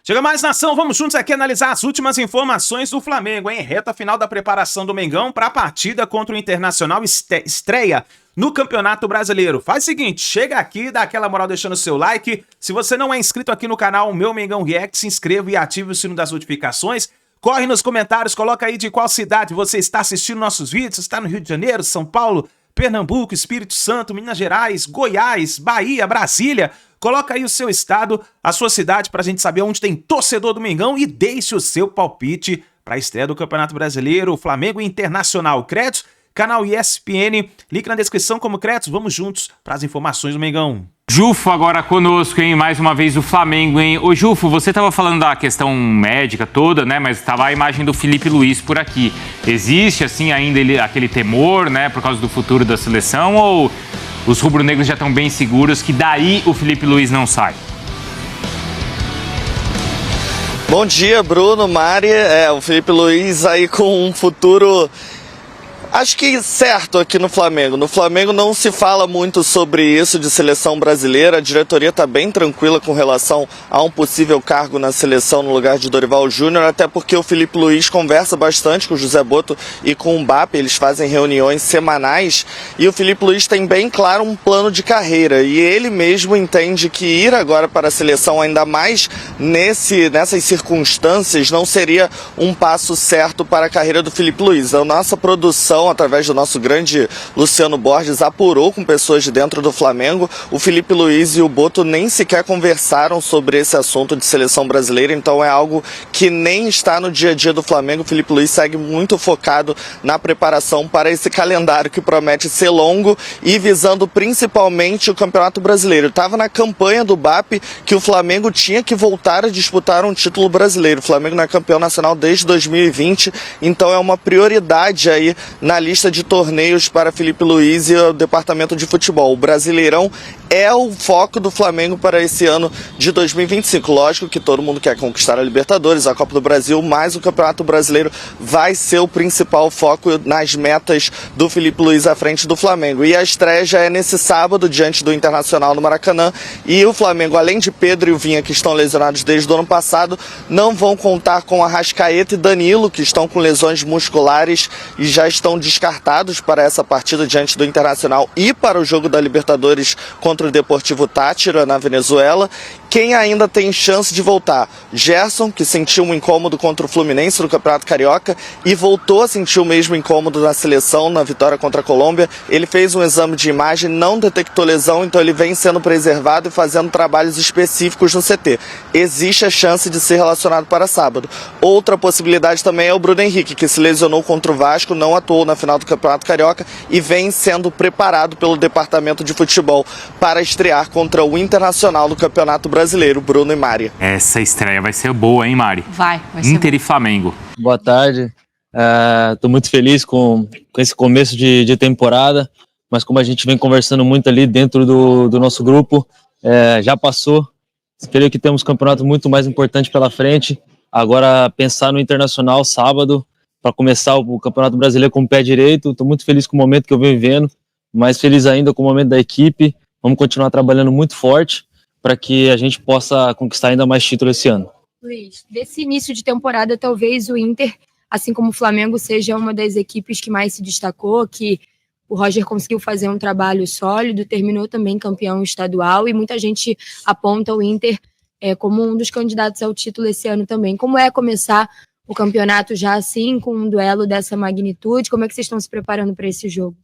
Chega mais, nação, vamos juntos aqui analisar as últimas informações do Flamengo, hein? Reta final da preparação do Mengão para a partida contra o Internacional, estreia no Campeonato Brasileiro. Faz o seguinte, chega aqui, dá aquela moral deixando o seu like. Se você não é inscrito aqui no canal Meu Mengão React, se inscreva e ative o sino das notificações. Corre nos comentários, coloca aí de qual cidade você está assistindo nossos vídeos. Você está no Rio de Janeiro, São Paulo, Pernambuco, Espírito Santo, Minas Gerais, Goiás, Bahia, Brasília. Coloca aí o seu estado, a sua cidade, pra gente saber onde tem torcedor do Mengão e deixe o seu palpite para a estreia do Campeonato Brasileiro, Flamengo Internacional. Créditos, canal ESPN, link na descrição como créditos. Vamos juntos para as informações do Mengão. Jufo agora conosco, hein? Mais uma vez o Flamengo, hein? Ô Jufo, você estava falando da questão médica toda, né? Mas estava a imagem do Felipe Luiz por aqui. Existe, assim, ainda aquele temor, né? Por causa do futuro da seleção ou os rubro-negros já estão bem seguros que daí o Felipe Luiz não sai? Bom dia, Bruno, Mari. O Felipe Luiz aí com um futuro, acho que certo aqui no Flamengo. No Flamengo não se fala muito sobre isso de seleção brasileira. A diretoria está bem tranquila com relação a um possível cargo na seleção no lugar de Dorival Júnior, até porque o Felipe Luiz conversa bastante com o José Botto e com o Mbappé. Eles fazem reuniões semanais e o Felipe Luiz tem bem claro um plano de carreira. E ele mesmo entende que ir agora para a seleção, ainda mais nessas circunstâncias, não seria um passo certo para a carreira do Felipe Luiz. A nossa produção, através do nosso grande Luciano Borges, apurou com pessoas de dentro do Flamengo. O Felipe Luiz e o Botto nem sequer conversaram sobre esse assunto de seleção brasileira, então é algo que nem está no dia a dia do Flamengo. O Felipe Luiz segue muito focado na preparação para esse calendário que promete ser longo e visando principalmente o Campeonato Brasileiro. Estava na campanha do BAP que o Flamengo tinha que voltar a disputar um título brasileiro. O Flamengo não é campeão nacional desde 2020, então é uma prioridade aí na lista de torneios para Felipe Luiz e o departamento de futebol. O Brasileirão é o foco do Flamengo para esse ano de 2025. Lógico que todo mundo quer conquistar a Libertadores, a Copa do Brasil, mas o Campeonato Brasileiro vai ser o principal foco nas metas do Felipe Luiz à frente do Flamengo. E a estreia já é nesse sábado, diante do Internacional no Maracanã. E o Flamengo, além de Pedro e o Vinha, que estão lesionados desde o ano passado, não vão contar com Arrascaeta e Danilo, que estão com lesões musculares e já estão descartados para essa partida diante do Internacional e para o jogo da Libertadores contra o Deportivo Táchira na Venezuela. Quem ainda tem chance de voltar? Gerson, que sentiu um incômodo contra o Fluminense no Campeonato Carioca e voltou a sentir o mesmo incômodo na seleção, na vitória contra a Colômbia. Ele fez um exame de imagem, não detectou lesão, então ele vem sendo preservado e fazendo trabalhos específicos no CT. Existe a chance de ser relacionado para sábado. Outra possibilidade também é o Bruno Henrique, que se lesionou contra o Vasco, não atuou na final do Campeonato Carioca e vem sendo preparado pelo departamento de futebol para estrear contra o Internacional no Campeonato Brasileiro. Bruno e Mari. Essa estreia vai ser boa, hein, Mari? Vai ser Inter boa. E Flamengo. Boa tarde. Estou muito feliz com esse começo de temporada, mas como a gente vem conversando muito ali dentro do nosso grupo, já passou. Creio que temos um campeonato muito mais importante pela frente. Agora pensar no Internacional sábado, para começar o Campeonato Brasileiro com o pé direito. Estou muito feliz com o momento que eu venho vivendo, mais feliz ainda com o momento da equipe. Vamos continuar trabalhando muito forte para que a gente possa conquistar ainda mais títulos esse ano. Luiz, desse início de temporada, talvez o Inter, assim como o Flamengo, seja uma das equipes que mais se destacou, que o Roger conseguiu fazer um trabalho sólido, terminou também campeão estadual e muita gente aponta o Inter como um dos candidatos ao título esse ano também. Como é começar o campeonato já assim, com um duelo dessa magnitude? Como é que vocês estão se preparando para esse jogo?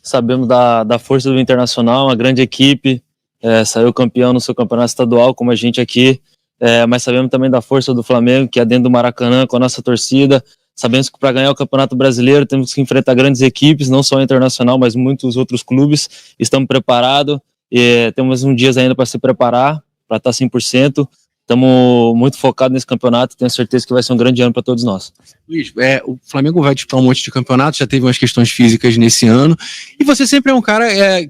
Sabemos da força do Internacional, uma grande equipe, saiu campeão no seu campeonato estadual, como a gente aqui, mas sabemos também da força do Flamengo, que é dentro do Maracanã, com a nossa torcida. Sabemos que para ganhar o Campeonato Brasileiro temos que enfrentar grandes equipes, não só o Internacional, mas muitos outros clubes. Estamos preparados, temos uns dias ainda para se preparar, para estar 100%. Estamos muito focados nesse campeonato e tenho certeza que vai ser um grande ano para todos nós. Luiz, o Flamengo vai disputar um monte de campeonatos, já teve umas questões físicas nesse ano, e você sempre é um cara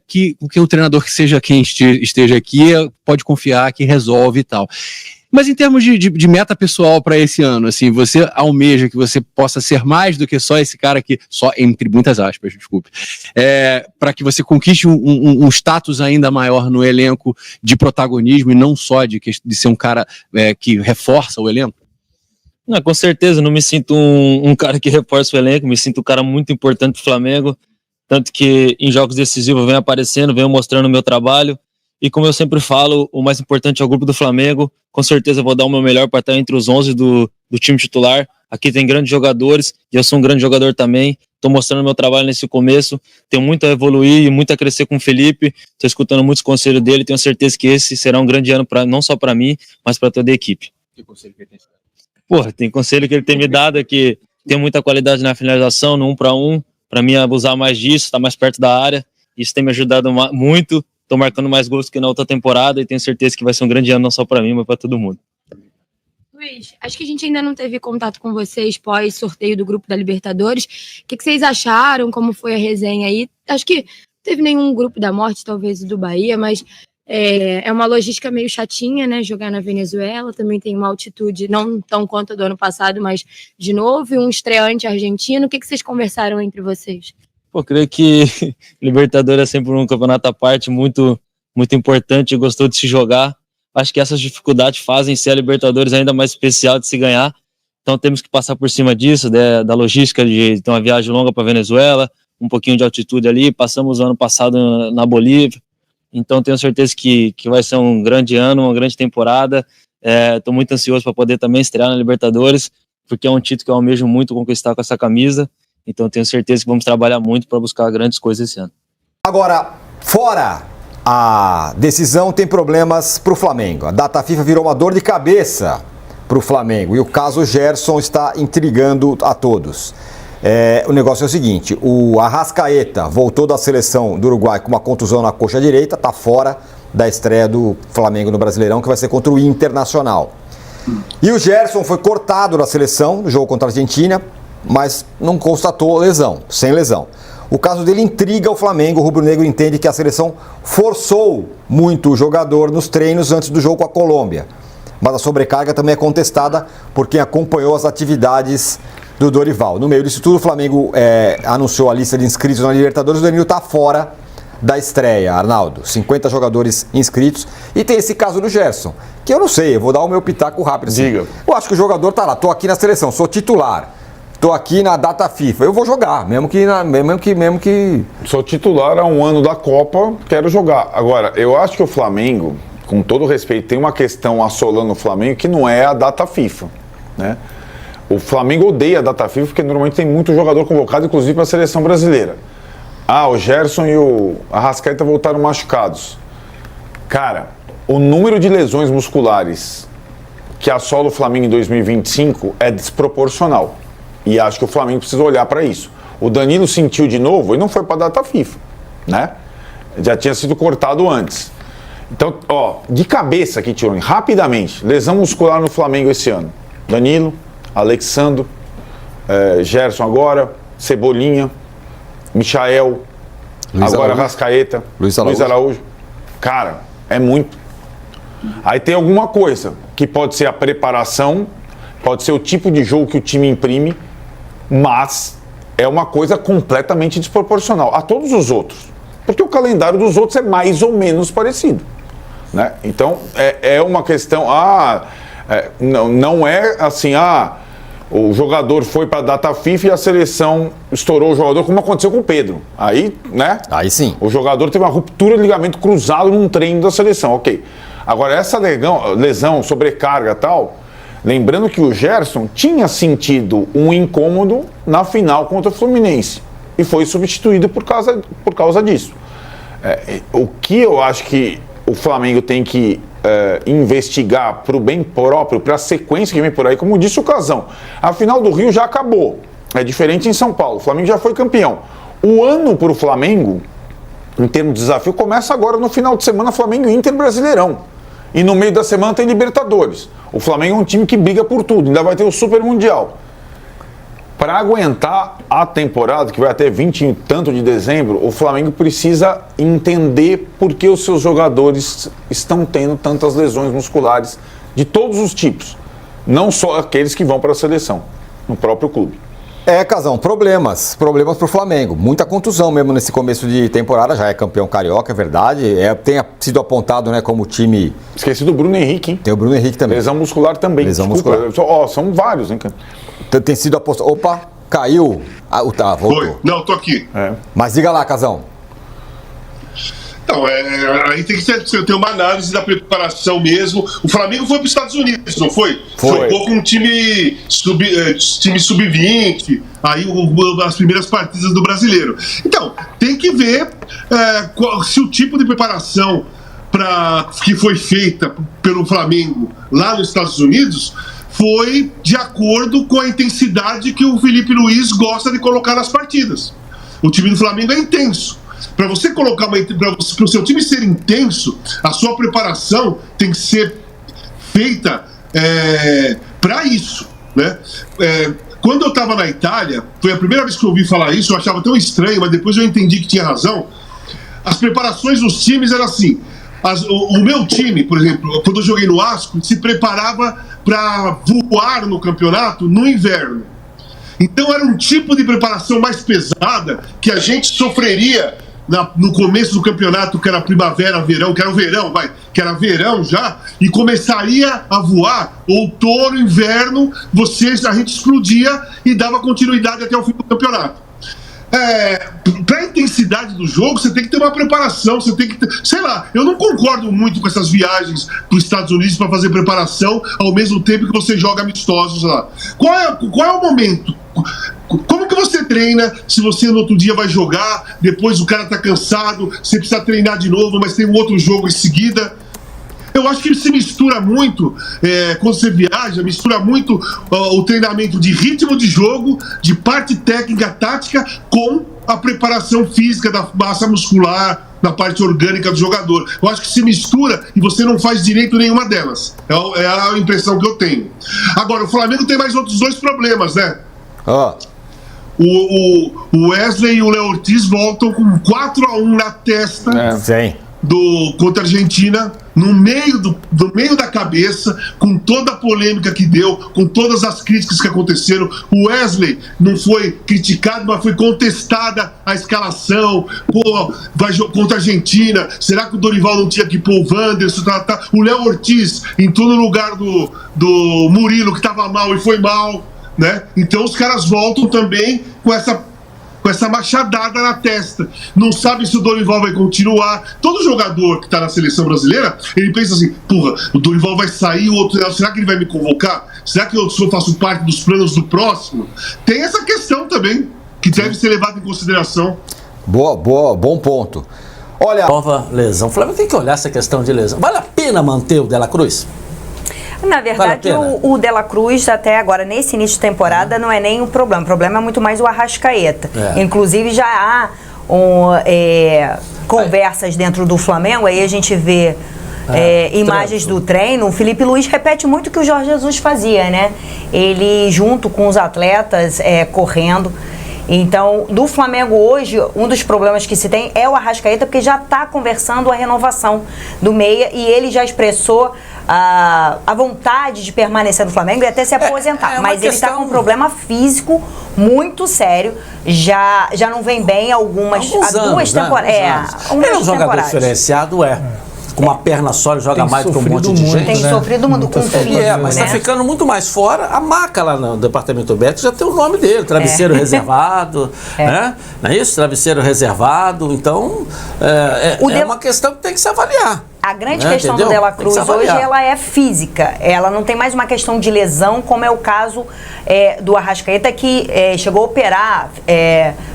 que um treinador que seja quem esteja aqui pode confiar, que resolve e tal. Mas em termos de meta pessoal para esse ano, assim, você almeja que você possa ser mais do que só esse cara que, só entre muitas aspas, desculpe, para que você conquiste um status ainda maior no elenco de protagonismo e não só de ser um cara que reforça o elenco? Não, com certeza, não me sinto um cara que reforça o elenco, me sinto um cara muito importante pro Flamengo, tanto que em jogos decisivos eu venho aparecendo, venho mostrando o meu trabalho, e como eu sempre falo, o mais importante é o grupo do Flamengo. Com certeza eu vou dar o meu melhor para estar entre os 11 do time titular. Aqui tem grandes jogadores, e eu sou um grande jogador também, estou mostrando o meu trabalho nesse começo, tenho muito a evoluir e muito a crescer com o Felipe, estou escutando muitos conselhos dele, tenho certeza que esse será um grande ano não só para mim, mas para toda a equipe. Que conselho que ele tem? Tem conselho que ele tem me dado, é que tem muita qualidade na finalização, no 1 para 1, para mim abusar mais disso, estar mais perto da área, isso tem me ajudado muito, estou marcando mais gols que na outra temporada e tenho certeza que vai ser um grande ano não só para mim, mas para todo mundo. Luiz, acho que a gente ainda não teve contato com vocês pós-sorteio do grupo da Libertadores. O que vocês acharam? Como foi a resenha aí? Acho que não teve nenhum grupo da morte, talvez o do Bahia, mas é uma logística meio chatinha, né? Jogar na Venezuela, também tem uma altitude não tão quanto a do ano passado, mas de novo, e um estreante argentino. O que vocês conversaram entre vocês? Creio que Libertadores é sempre um campeonato à parte, muito, muito importante, gostou de se jogar. Acho que essas dificuldades fazem ser a Libertadores ainda mais especial de se ganhar. Então temos que passar por cima disso, da logística de ter uma viagem longa para Venezuela, um pouquinho de altitude ali. Passamos o ano passado na Bolívia. Então tenho certeza que vai ser um grande ano, uma grande temporada. Estou muito ansioso para poder também estrear na Libertadores, porque é um título que eu almejo muito conquistar com essa camisa. Então tenho certeza que vamos trabalhar muito para buscar grandes coisas esse ano. Agora, fora a decisão, tem problemas para o Flamengo. A data FIFA virou uma dor de cabeça para o Flamengo e o caso Gerson está intrigando a todos. O negócio é o seguinte, o Arrascaeta voltou da seleção do Uruguai com uma contusão na coxa direita, está fora da estreia do Flamengo no Brasileirão, que vai ser contra o Internacional. E o Gerson foi cortado da seleção no jogo contra a Argentina, mas não constatou lesão, sem lesão. O caso dele intriga o Flamengo, o rubro-negro entende que a seleção forçou muito o jogador nos treinos antes do jogo com a Colômbia. Mas a sobrecarga também é contestada por quem acompanhou as atividades do Dorival. No meio disso tudo, o Flamengo anunciou a lista de inscritos na Libertadores. O Danilo está fora da estreia, Arnaldo. 50 jogadores inscritos. E tem esse caso do Gerson, que eu não sei, eu vou dar o meu pitaco rápido. Assim. Diga. Eu acho que o jogador tá lá, tô aqui na seleção, sou titular. Tô aqui na data FIFA, eu vou jogar, mesmo que... Sou titular há um ano da Copa, quero jogar. Agora, eu acho que o Flamengo, com todo respeito, tem uma questão assolando o Flamengo que não é a data FIFA, né? O Flamengo odeia a data FIFA porque normalmente tem muito jogador convocado, inclusive para a seleção brasileira. O Gerson e o Arrascaeta voltaram machucados. Cara, o número de lesões musculares que assola o Flamengo em 2025 é desproporcional. E acho que o Flamengo precisa olhar para isso. O Danilo sentiu de novo e não foi para a data FIFA, né? Já tinha sido cortado antes. Então, de cabeça aqui, Tironi, rapidamente, lesão muscular no Flamengo esse ano. Danilo, Alexandro, Gerson agora, Cebolinha, Michael, agora Arrascaeta, Luiz Araújo. Cara, é muito. Aí tem alguma coisa que pode ser a preparação, pode ser o tipo de jogo que o time imprime, mas é uma coisa completamente desproporcional a todos os outros. Porque o calendário dos outros é mais ou menos parecido, né? Então, é uma questão... não é assim, o jogador foi para a data FIFA e a seleção estourou o jogador, como aconteceu com o Pedro. Aí, né? Aí sim. O jogador teve uma ruptura de ligamento cruzado num treino da seleção, ok. Agora, essa lesão, sobrecarga e tal... Lembrando que o Gerson tinha sentido um incômodo na final contra o Fluminense e foi substituído por causa disso. O que eu acho que o Flamengo tem que investigar para o bem próprio, para a sequência que vem por aí, como disse o Casão, a final do Rio já acabou, é diferente em São Paulo, o Flamengo já foi campeão. O ano para o Flamengo, em termos de desafio, começa agora no final de semana, Flamengo e Inter Brasileirão. E no meio da semana tem Libertadores. O Flamengo é um time que briga por tudo, ainda vai ter o Super Mundial. Para aguentar a temporada, que vai até 20 e tanto de dezembro, o Flamengo precisa entender por que os seus jogadores estão tendo tantas lesões musculares de todos os tipos, não só aqueles que vão para a seleção, no próprio clube. Casão, problemas pro Flamengo. Muita contusão mesmo nesse começo de temporada, já é campeão carioca, é verdade. Tem sido apontado, né, como time... Esqueci do Bruno Henrique, hein? Tem o Bruno Henrique também. Lesão muscular também. Lesão muscular. São vários, hein, cara? Tem sido apostado... Opa, caiu. Voltou. Oi, não, tô aqui. Mas diga lá, Casão. Então, aí tem que ter uma análise da preparação mesmo. O Flamengo foi para os Estados Unidos, não foi? Jogou com um time sub-20, aí as primeiras partidas do Brasileiro. Então, tem que ver se o tipo de preparação que foi feita pelo Flamengo lá nos Estados Unidos foi de acordo com a intensidade que o Felipe Luiz gosta de colocar nas partidas. O time do Flamengo é intenso. Para você colocar para o seu time ser intenso, a sua preparação tem que ser feita para isso, né? Quando eu estava na Itália, foi a primeira vez que eu ouvi falar isso, eu achava tão estranho, mas depois eu entendi que tinha razão. As preparações dos times eram assim. O meu time, por exemplo, quando eu joguei no Asco, se preparava para voar no campeonato no inverno. Então era um tipo de preparação mais pesada que a gente sofreria no começo do campeonato, que era primavera, verão, que era verão já, e começaria a voar outono, inverno, a gente explodia e dava continuidade até o fim do campeonato. Para a intensidade do jogo, você tem que ter uma preparação, você tem que ter, sei lá, eu não concordo muito com essas viagens para os Estados Unidos para fazer preparação ao mesmo tempo que você joga amistosos lá. Qual é o momento? Como que você treina se você no outro dia vai jogar, depois o cara tá cansado, você precisa treinar de novo, mas tem um outro jogo em seguida? Eu acho que se mistura muito, quando você viaja, mistura muito o treinamento de ritmo de jogo, de parte técnica, tática, com a preparação física da massa muscular, da parte orgânica do jogador. Eu acho que se mistura e você não faz direito nenhuma delas. É a impressão que eu tenho. Agora, o Flamengo tem mais outros dois problemas, né? O Wesley e o Léo Ortiz voltam com 4-1 na testa contra a Argentina, no meio da cabeça, com toda a polêmica que deu, com todas as críticas que aconteceram. O Wesley não foi criticado, mas foi contestada a escalação. Vai contra a Argentina, será que o Dorival não tinha que pôr o Wanderson? O Léo Ortiz entrou no lugar do Murilo, que estava mal e foi mal, né? Então os caras voltam também com essa machadada na testa. Não sabe se o Dorival vai continuar. Todo jogador que está na seleção brasileira, ele pensa assim, porra, o Dorival vai sair, o outro, será que ele vai me convocar? Será que eu faço parte dos planos do próximo? Tem essa questão também, que deve ser levada em consideração. Bom ponto. Olha... Nova lesão. O Flamengo tem que olhar essa questão de lesão. Vale a pena manter o De La Cruz? Na verdade, o De La Cruz, até agora, nesse início de temporada, não é nem o problema. O problema é muito mais o Arrascaeta. Inclusive, já há conversas dentro do Flamengo, aí a gente vê imagens do treino. O Felipe Luiz repete muito o que o Jorge Jesus fazia, né? Ele, junto com os atletas, correndo. Então, do Flamengo hoje, um dos problemas que se tem é o Arrascaeta, porque já está conversando a renovação do meia e ele já expressou a vontade de permanecer no Flamengo e até se aposentar. Mas ele está com um problema físico muito sério, já não vem bem há duas temporadas. Ele é um jogador diferenciado, com uma perna sólida, joga mais do que um monte de gente. Tem sofrido muito com o físico, mas está ficando muito mais fora. A maca lá no departamento Beto já tem o nome dele, travesseiro reservado, né? Não é isso? Travesseiro reservado. Então, é uma questão que tem que se avaliar. A grande questão do De La Cruz hoje, ela é física. Ela não tem mais uma questão de lesão, como é o caso do Arrascaeta, que chegou a operar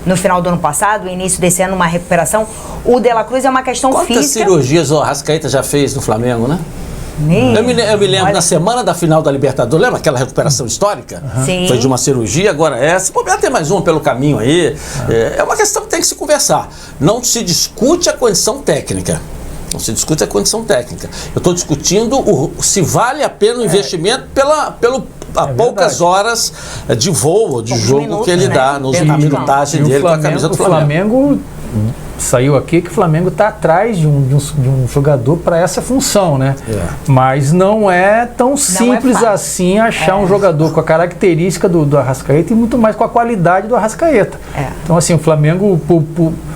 no final do ano passado, início desse ano, uma recuperação. O De La Cruz é uma questão física. Quantas cirurgias o Arrascaeta já fez no Flamengo, né? Eu me lembro, na semana da final da Libertadores, lembra aquela recuperação histórica? Sim. Foi de uma cirurgia, agora essa. Pô, tem mais uma pelo caminho aí. É uma questão que tem que se conversar. Não se discute a condição técnica. Não se discute a condição técnica. Eu estou discutindo se vale a pena o investimento a poucas horas de voo, de jogo que ele dá, na minutagem dele com a camisa do Flamengo. O Flamengo saiu aqui que o Flamengo está atrás de um jogador para essa função, né? Mas não é tão simples assim achar um jogador com a característica do Arrascaeta e muito mais com a qualidade do Arrascaeta. Então, assim, o Flamengo,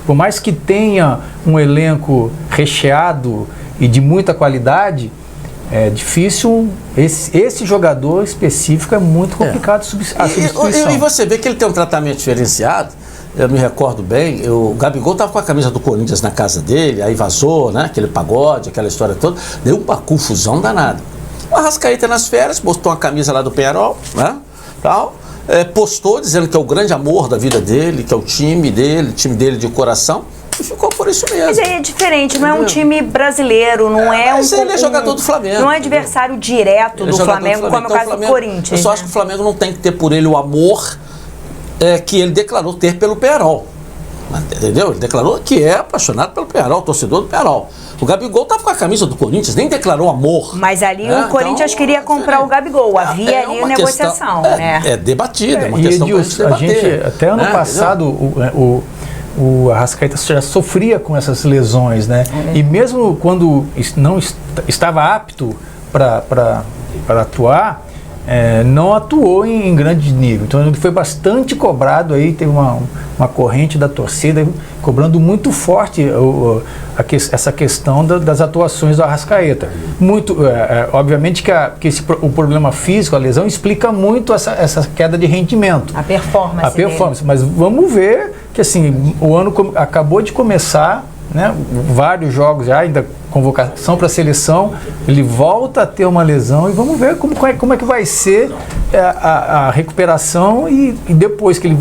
por mais que tenha um elenco recheado e de muita qualidade, é difícil, esse jogador específico é muito complicado a substituição. E você vê que ele tem um tratamento diferenciado. Eu me recordo bem, o Gabigol estava com a camisa do Corinthians na casa dele, aí vazou, né? Aquele pagode, aquela história toda, deu uma confusão danada. O Arrascaeta nas férias, postou uma camisa lá do Peñarol, né? Tal, postou dizendo que é o grande amor da vida dele, que é o time dele de coração. E ficou por isso mesmo. Mas aí é diferente, não é um time brasileiro, não é mas ele é jogador do Flamengo. Não é adversário direto do Flamengo, como é o caso do Corinthians. Eu só acho que o Flamengo não tem que ter por ele o amor que ele declarou ter pelo Peñarol. Entendeu? Ele declarou que é apaixonado pelo Peñarol, torcedor do Peñarol. O Gabigol estava com a camisa do Corinthians, nem declarou amor. Mas ali o Corinthians queria comprar o Gabigol. Havia ali negociação. É debatida, é uma questão que a gente, até ano passado, o Arrascaeta já sofria com essas lesões, né? E mesmo quando não estava apto para atuar, não atuou em grande nível. Então ele foi bastante cobrado aí, teve uma corrente da torcida cobrando muito forte essa questão das atuações do Arrascaeta. Obviamente que o problema físico, a lesão, explica muito essa queda de rendimento. A performance. Mas vamos ver que assim, o ano acabou de começar, né? Vários jogos já, ainda convocação para a seleção, ele volta a ter uma lesão e vamos ver como é que vai ser a recuperação e depois que ele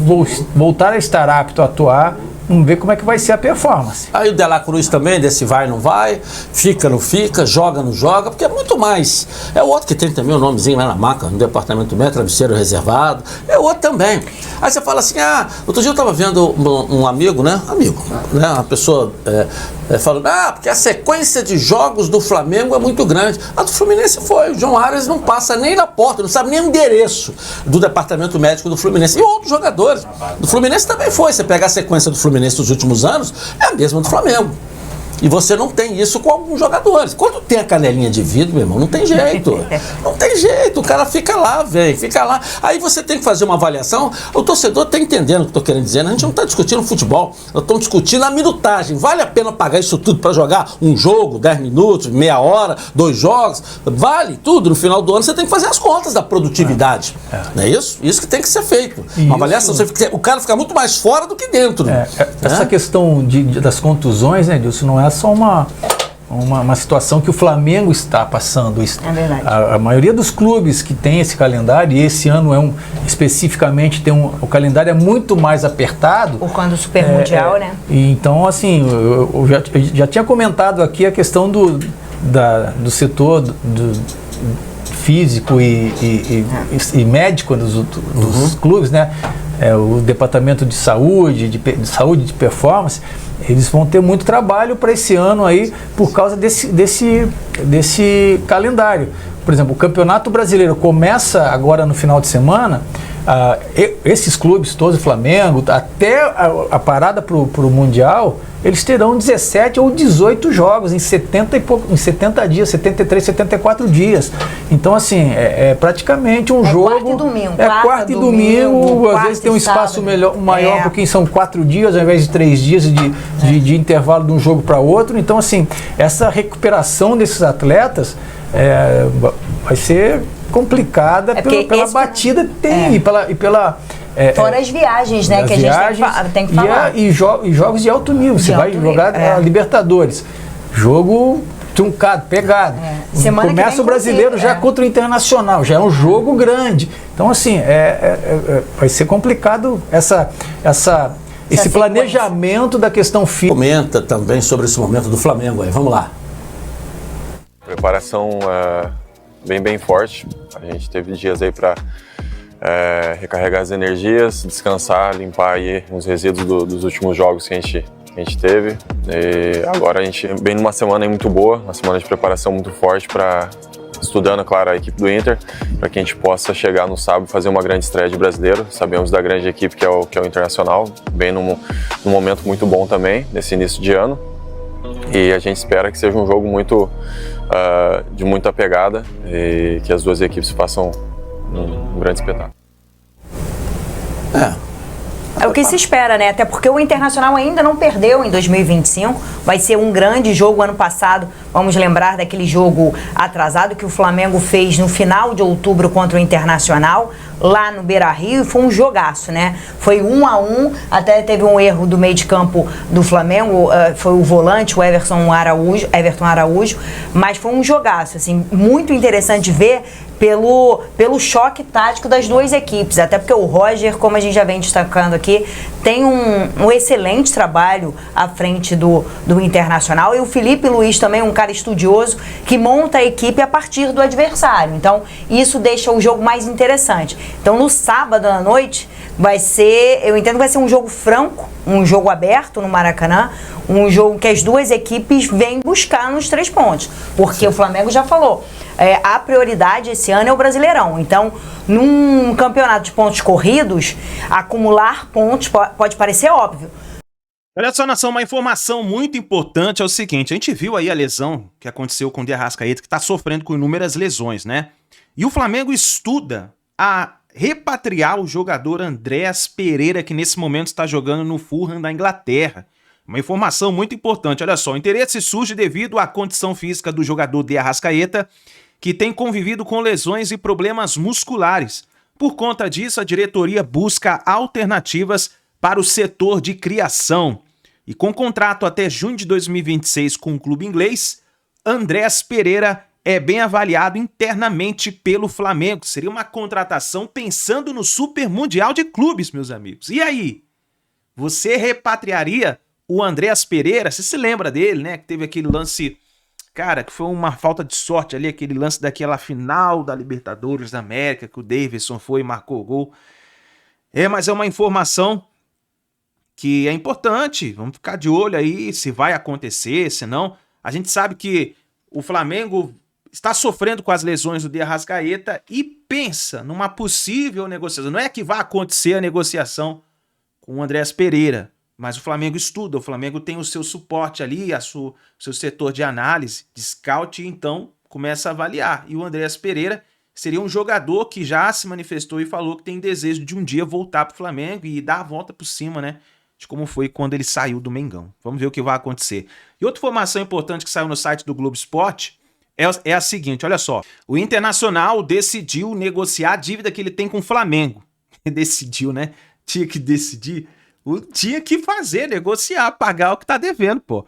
voltar a estar apto a atuar, vamos ver como é que vai ser a performance. Aí o De La Cruz também, desse vai não vai, fica não fica, joga não joga, porque é muito mais. É o outro que tem também o nomezinho lá na maca, no departamento médico, travesseiro reservado, é o outro também. Aí você fala assim, outro dia eu estava vendo um amigo, né? Uma pessoa falando, porque a sequência de jogos do Flamengo é muito grande. A do Fluminense foi, o João Arias não passa nem na porta, não sabe nem o endereço do departamento médico do Fluminense. E outros jogadores do Fluminense também foi. Você pegar a sequência do Fluminense dos últimos anos, é a mesma do Flamengo. E você não tem isso com alguns jogadores. Quando tem a canelinha de vidro, meu irmão, não tem jeito. Não tem jeito, o cara fica lá, fica lá. Aí você tem que fazer uma avaliação. O torcedor está entendendo o que eu estou querendo dizer, né? A gente não está discutindo futebol, nós estamos discutindo a minutagem. Vale a pena pagar isso tudo para jogar um jogo, 10 minutos, meia hora, 2 jogos? Vale tudo. No final do ano você tem que fazer as contas da produtividade. Não é isso? Isso que tem que ser feito. Uma avaliação. O cara fica muito mais fora do que dentro. Essa questão das contusões, né, Dilson, não é só uma situação que o Flamengo está passando. É verdade. A maioria dos clubes que tem esse calendário, e esse ano especificamente o calendário é muito mais apertado. Por conta do Super Mundial, né? Então, assim, eu já tinha comentado aqui a questão do setor do físico e médico dos clubes, né? O departamento de saúde, de performance, eles vão ter muito trabalho para esse ano aí por causa desse calendário. Por exemplo, o Campeonato Brasileiro começa agora no final de semana. Esses clubes todos, o Flamengo, até a parada para o Mundial, eles terão 17 ou 18 jogos em 70 dias, 73, 74 dias. Então, assim, é praticamente um jogo. Quarta e domingo. Quarta e domingo, às vezes tem um espaço maior, porque são 4 dias ao invés de 3 dias de intervalo de um jogo para outro. Então, assim, essa recuperação desses atletas vai ser complicada pela batida que tem e pela fora as viagens, né? Que a gente tem que falar. E jogos de alto nível. Você vai jogar a Libertadores. Jogo truncado, pegado. Começa o Brasileiro já contra o Internacional. Já é um jogo grande. Então, assim, vai ser complicado esse planejamento da questão física. Comenta também sobre esse momento do Flamengo aí. Vamos lá. Preparação bem forte. A gente teve dias aí para recarregar as energias, descansar, limpar aí os resíduos dos últimos jogos que a gente teve. E agora a gente vem numa semana aí muito boa, uma semana de preparação muito forte para estudando, claro, a equipe do Inter, para que a gente possa chegar no sábado e fazer uma grande estreia de brasileiro. Sabemos da grande equipe que é o Internacional, bem num momento muito bom também, nesse início de ano. E a gente espera que seja um jogo de muita pegada e que as duas equipes façam um grande espetáculo. É o que se espera, né? Até porque o Internacional ainda não perdeu em 2025. Vai ser um grande jogo. Ano passado, vamos lembrar daquele jogo atrasado que o Flamengo fez no final de outubro contra o Internacional, lá no Beira-Rio, e foi um jogaço, né? Foi 1-1, até teve um erro do meio de campo do Flamengo, foi o volante, o Everton Araújo, mas foi um jogaço, assim, muito interessante ver pelo choque tático das duas equipes, até porque o Roger, como a gente já vem destacando aqui, tem um excelente trabalho à frente do Internacional, e o Filipe Luís também, um cara estudioso, que monta a equipe a partir do adversário, então isso deixa o jogo mais interessante. Então no sábado à noite eu entendo que vai ser um jogo franco, um jogo aberto no Maracanã, um jogo que as duas equipes vêm buscar nos 3 pontos, porque o Flamengo já falou, a prioridade esse ano é o Brasileirão. Então, num campeonato de pontos corridos, acumular pontos pode parecer óbvio. Olha só, nação, uma informação muito importante é o seguinte, a gente viu aí a lesão que aconteceu com o De Arrascaeta, que está sofrendo com inúmeras lesões, né? E o Flamengo estuda a repatriar o jogador Andréas Pereira, que nesse momento está jogando no Fulham da Inglaterra. Uma informação muito importante, olha só, o interesse surge devido à condição física do jogador De Arrascaeta, que tem convivido com lesões e problemas musculares. Por conta disso, a diretoria busca alternativas para o setor de criação. E com contrato até junho de 2026 com o clube inglês, Andréas Pereira é bem avaliado internamente pelo Flamengo. Seria uma contratação pensando no Super Mundial de Clubes, meus amigos. E aí? Você repatriaria o Andréas Pereira? Você se lembra dele, né? Que teve aquele lance, cara, que foi uma falta de sorte ali, aquele lance daquela final da Libertadores da América, que o Davidson foi e marcou o gol. Mas é uma informação que é importante. Vamos ficar de olho aí se vai acontecer, se não. A gente sabe que o Flamengo está sofrendo com as lesões do De Arrascaeta e pensa numa possível negociação. Não é que vai acontecer a negociação com o Andréas Pereira, mas o Flamengo estuda, o Flamengo tem o seu suporte ali, o seu setor de análise, de scout, e então começa a avaliar. E o Andréas Pereira seria um jogador que já se manifestou e falou que tem desejo de um dia voltar para o Flamengo e dar a volta por cima, né? De como foi quando ele saiu do Mengão. Vamos ver o que vai acontecer. E outra informação importante que saiu no site do Globo Esporte é a seguinte, olha só. O Internacional decidiu negociar a dívida que ele tem com o Flamengo. Decidiu, né? Tinha que decidir. Tinha que fazer, negociar, pagar o que tá devendo, pô.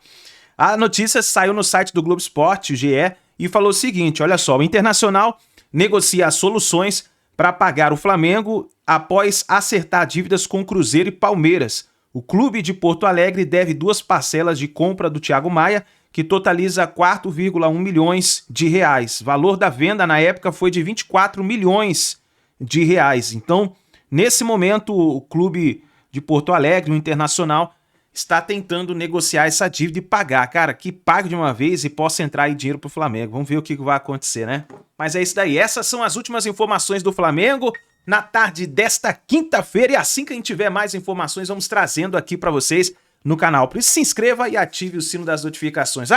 A notícia saiu no site do Globo Esporte, o GE, e falou o seguinte, olha só, o Internacional negocia as soluções para pagar o Flamengo após acertar dívidas com Cruzeiro e Palmeiras. O clube de Porto Alegre deve 2 parcelas de compra do Thiago Maia, que totaliza 4,1 milhões de reais. Valor da venda na época foi de 24 milhões de reais. Então, nesse momento, o clube de Porto Alegre, o Internacional, está tentando negociar essa dívida e pagar. Cara, que pague de uma vez e possa entrar aí dinheiro pro Flamengo. Vamos ver o que vai acontecer, né? Mas é isso daí. Essas são as últimas informações do Flamengo na tarde desta quinta-feira. E assim que a gente tiver mais informações, vamos trazendo aqui para vocês no canal. Por isso, se inscreva e ative o sino das notificações.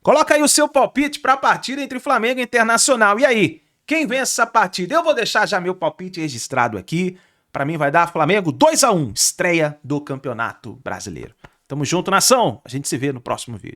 Coloca aí o seu palpite para a partida entre Flamengo e Internacional. E aí, quem vence essa partida? Eu vou deixar já meu palpite registrado aqui. Para mim vai dar Flamengo 2-1, estreia do Campeonato Brasileiro. Tamo junto, nação. A gente se vê no próximo vídeo.